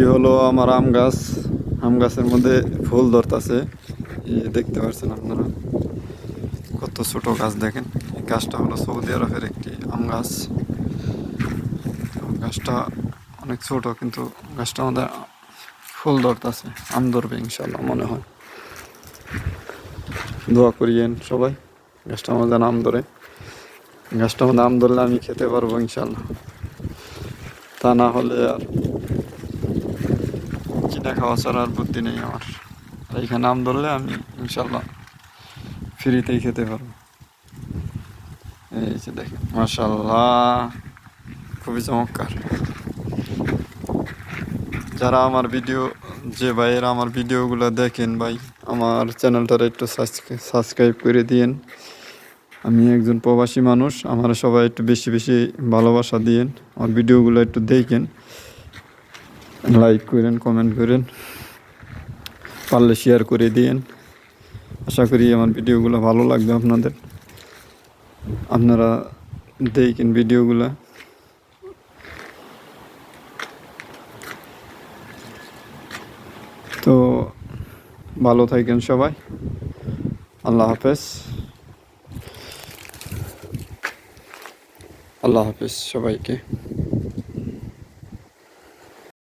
এটি হলো আমার আম গাছের মধ্যে ফুল ধরতেছে। এই দেখতে পাচ্ছেন আপনারা, কত ছোট গাছ দেখেন। এই গাছটা হলো সৌদি আরবের একটি আম গাছ। গাছটা অনেক ছোট, কিন্তু গাছটা আমাদের ফুল ধরতেছে, আম ধরবে ইনশাল্লাহ মনে হয়। দোয়া করিয়েন সবাই, গাছটা আমাদের আম ধরে। গাছটা আমাদের আম ধরলে আমি খেতে পারবো ইনশাল্লাহ, তা না হলে আর কিনে খাওয়া ছাড়া আর বুদ্ধি নেই আমার। আর এইখানে আম ধরলে আমি ইনশাল্লাহ ফ্রিতেই খেতে পারবো। এই যে দেখেন, মাশাআল্লাহ, খুবই চমৎকার। যারা আমার ভিডিও, যে ভাইয়েরা আমার ভিডিওগুলো দেখেন ভাই, আমার চ্যানেলটারে একটু সাবস্ক্রাইব করে দিয়েন। আমি একজন প্রবাসী মানুষ, আমার সবাই একটু বেশি বেশি ভালোবাসা দিয়েন। আমার ভিডিওগুলো একটু দেখেন, লাইক করেন, কমেন্ট করেন, পারলে শেয়ার করে দিয়েন। আশা করি আমার ভিডিওগুলো ভালো লাগবে আপনাদের। আপনারা দেখেন ভিডিওগুলো। তো ভালো থাকেন সবাই, আল্লাহ হাফেজ। আল্লাহ হাফেজ সবাইকে।